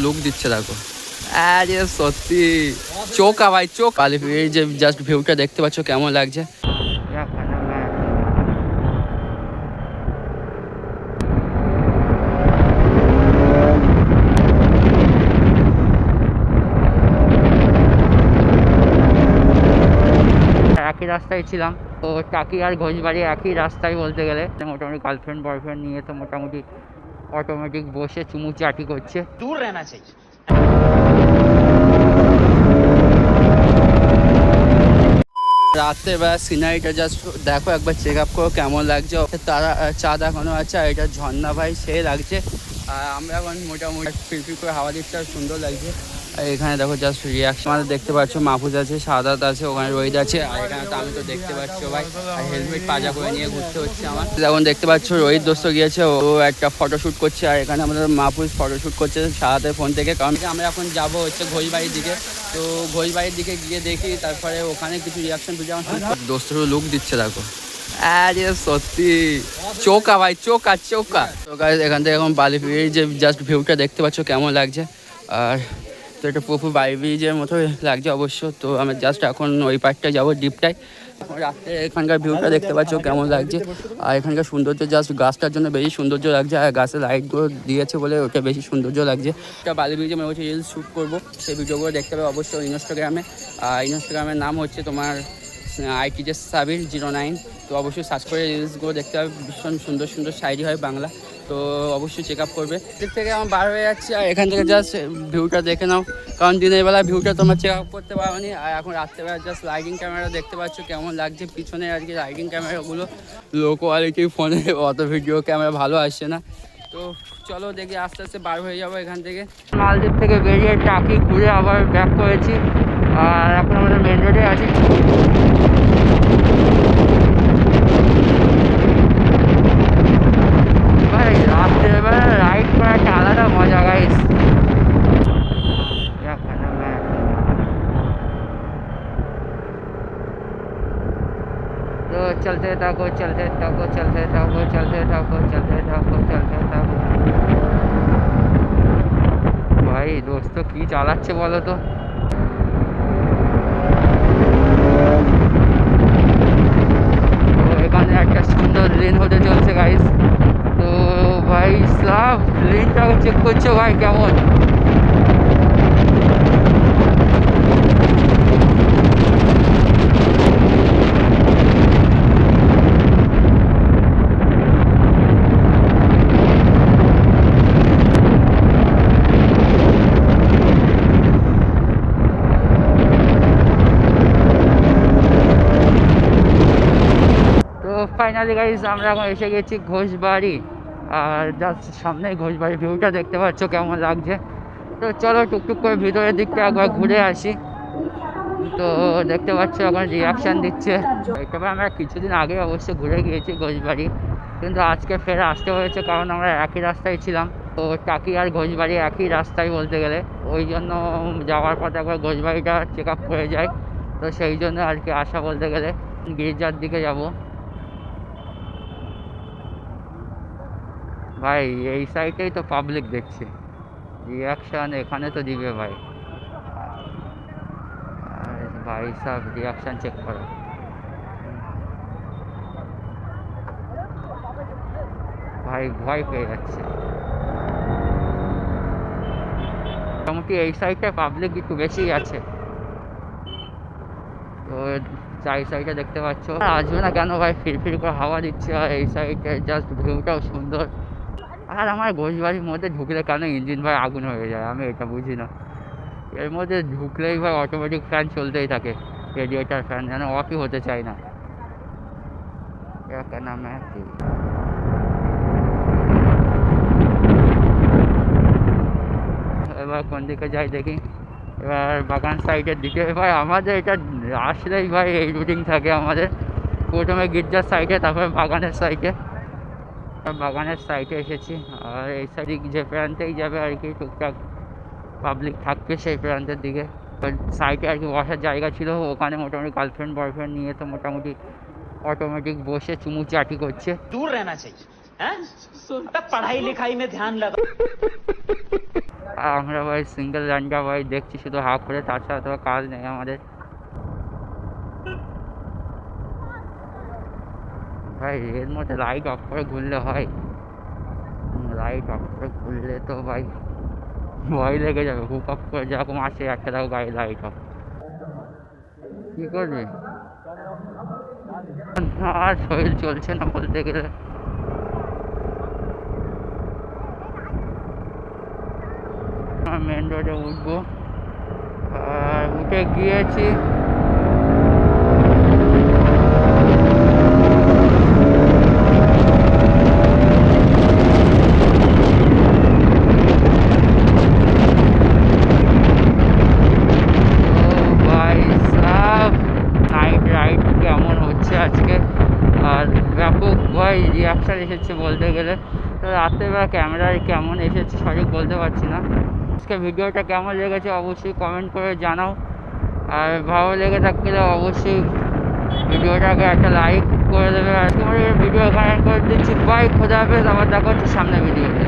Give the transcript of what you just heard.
Look দিচ্ছে দেখো। আরে সত্যি চোকা ভাই চোখ। এই যে জাস্ট ভিউটা দেখতে পাচ্ছ কেমন লাগছে। একই রাস্তায় ছিলাম তো, টাকি আর ঘোষবাড়ি একই রাস্তায় বলতে গেলে। মোটামুটি গার্লফ্রেন্ড বয়ফ্রেন্ড নিয়ে তো মোটামুটি অটোমেটিক বসে চুমু চাটি করছে। দূর रहना चाहिए। রাতের বেলা সিনারিটা জাস্ট দেখো একবার, চেক আপ করো কেমন লাগছে। তারা চাঁদ এখনো আছে আর এটা ঝর্ণা ভাই সে লাগছে। আর আমরা এখন মোটামুটি ফিরফির করে হাওয়া দিচ্ছে আর সুন্দর লাগছে। আর এখানে দেখো জাস্ট রিয়াকশন আমাদের দেখতে পাচ্ছ, মাহফুজ আছে, সাদাত আছে, ওখানে রোহিত আছে। আর এখানে তো আমি তো দেখতে পাচ্ছ ভাই, আর হেলমেট পাজা করে নিয়ে ঘুরতে হচ্ছে আমার। যেমন দেখতে পাচ্ছ রোহিত দোস্ত গিয়েছে, ও একটা ফটোশ্যুট করছে। আর এখানে আমাদের মাহফুজ ফটোশ্যুট করছে সাদাতের ফোন থেকে। কারণ আমরা এখন যাবো হচ্ছে ঘোষবাড়ির দিকে। তো ঘোষবাড়ির দিকে গিয়ে দেখি, তারপরে ওখানে কিছু রিয়াকশন ভিডিও দোস্তর লুক দিচ্ছে দেখো। আরে সত্যি চোকা ভাই চোকা চোকা। তো গাইস এখান থেকে এখন বালি এই যে জাস্ট ভিউটা দেখতে পাচ্ছ কেমন লাগছে। আর তো এটা পুরো বালি ব্রিজের মতো লাগছে অবশ্য। তো আমি জাস্ট এখন ওই পার্টটায় যাবো, ডিপটায়। রাত্রে এখানকার ভিউটা দেখতে পাচ্ছ কেমন লাগছে। আর এখানকার সৌন্দর্য জাস্ট গাছটার জন্য বেশি সৌন্দর্য লাগছে। আর গাছের লাইটগুলো দিয়েছে বলে ওটা বেশি সৌন্দর্য লাগছে। এটা বালি ব্রিজে আমি হচ্ছে রিলস শ্যুট করবো, সেই ভিডিওগুলো দেখতে পাবে অবশ্যই ইনস্টাগ্রামে। আর ইনস্টাগ্রামের নাম হচ্ছে তোমার ITJ সাবির 09। তো অবশ্যই সার্চ করে রিলসগুলো দেখতে হবে, ভীষণ সুন্দর সুন্দর শায়রি হয় বাংলা। তো অবশ্যই চেক আপ করবে। দিক থেকে আমার বার হয়ে যাচ্ছি, আর এখান থেকে জাস্ট ভিউটা দেখে নাও। কারণ দিনের বেলা ভিউটা তোমরা চেক আপ করতে পারোনি। আর এখন রাত্রেবেলা জাস্ট লাইটিং ক্যামেরা দেখতে পাচ্ছ কেমন লাগছে। পিছনে আর কি লাইটিং ক্যামেরাগুলো লো কোয়ালিটির, ফোনে অত ভিডিও ক্যামেরা ভালো আসছে না। তো চলো দেখি আস্তে আস্তে বার হয়ে যাবো এখান থেকে। মালদ্বীপ থেকে বেরিয়ে টাকি ঘুরে আবার ব্যাক করেছি। আর এখন আমাদের মেন রোডে আছি। ভাই রাত্রের বেলা রাইড করা একটা আলাদা মজা গাইস। तो चलते থাকো चलते থাকো चलते থাকো चलते থাকো चलते থাকো चलते থাকো। ভাই দোস্ত কি চালাচ্ছে বলো তো। এখানে একটা সুন্দর লেন হতে চলছে গাইস। তো ভাই সব লেনটা চেক করছো ভাই কেমন। ফাইনালি গাইস আমরা এখন এসে গেছি ঘোষবাড়ি। আর জাস্ট সামনে ঘোষবাড়ি ভিউটা দেখতে পাচ্ছ কেমন লাগছে। তো চলো টুকটুক করে ভিতরের দিকটা একবার ঘুরে আসি। তো দেখতে পাচ্ছ এখন রিয়াকশান দিচ্ছে। তবে আমরা কিছুদিন আগে অবশ্য ঘুরে গিয়েছি ঘোষবাড়ি, কিন্তু আজকে ফের আসতে হয়েছে কারণ আমরা একই রাস্তায় ছিলাম। তো টাকি আর ঘোষবাড়ি একই রাস্তায় বলতে গেলে, ওই জন্য যাওয়ার পথে একবার ঘোষবাড়িটা চেক আপ করে যায়। তো সেই জন্য আর কি আসা বলতে গেলে। গির্জার দিকে যাব ভাই। এই সাইডেই তো পাবলিক দেখছি, রিয়াকশান এখানে তো দিবে ভাই। ভাই সব রিয়াকশান চেক করো ভাই, ভয় পেয়ে যাচ্ছে। মোটামুটি এই সাইডে পাবলিক একটু বেশি আছে। তো চাই সাইডে দেখতে পাচ্ছ, আসবে না কেন ভাই, ফিরফির করে হাওয়া দিচ্ছে। আর এই সাইডে জাস্ট ভিউটাও সুন্দর। আর আমার ঘোষবাড়ির মধ্যে ঢুকলে কেন ইঞ্জিন ভাই আগুন হয়ে যায়, আমি এটা বুঝি না। এর মধ্যে ঢুকলেই ভাই অটোমেটিক ফ্যান চলতেই থাকে, রেডিয়েটার ফ্যান, যেন অফই হতে চায় না। क्या नाम है এবার কোন দিকে যাই দেখি। এবার বাগান সাইডের দিকে ভাই আমাদের এটা আসলেই ভাই এই রুটিন থাকে আমাদের। প্রথমে গির্জার সাইডে, তারপরে বাগানের সাইডে। বাগানের সাইডে এসেছি। আর এই সাইডে যে প্রান্তেই যাবে আর কি টুকটাক পাবলিক থাকবে সেই প্রান্তের দিকে। সাইডে আর কি বসার জায়গা ছিল, ওখানে মোটামুটি গার্লফ্রেন্ড বয়ফ্রেন্ড নিয়ে তো মোটামুটি অটোমেটিক বসে চুমু চাটি করছে। দূর रहना चाहिए। पढ़ाई लिखाई में ध्यान लगा। আমরা ভাই সিঙ্গেল ল্যান্ডার ভাই দেখছি শুধু হাফ করে, তাছাড়া তো কাজ নেই আমাদের ভাই। এর মধ্যে লাইট অফ করে ঘুরলে হয়? লাইট অফ করে ঘুরলে তো ভাই ভয় লেগে যাবে। হুক অফ করে যেরকম আসে একটা দেখো গাড়ি লাইট অফ, কী করবে? আর শরীর চলছে না বলতে গেলে। মেন রোডে উঠবো, আর উঠে গিয়েছি। কেমন হচ্ছে আজকে, আর ব্যাপক ভাই রিয়াকশান এসেছে বলতে গেলে। তো রাত্রেবেলা ক্যামেরায় কেমন এসেছে সঠিক বলতে পারছি না। আজকে ভিডিওটা কেমন লেগেছে অবশ্যই কমেন্ট করে জানাও, আর ভালো লেগে থাকলে অবশ্যই ভিডিওটাকে একটা লাইক করে দেবে। আজকে ভিডিও এখানে করে দিচ্ছি। বাই, খোদা হাফেজ, আবার দেখা হচ্ছে সামনে ভিডিওতে।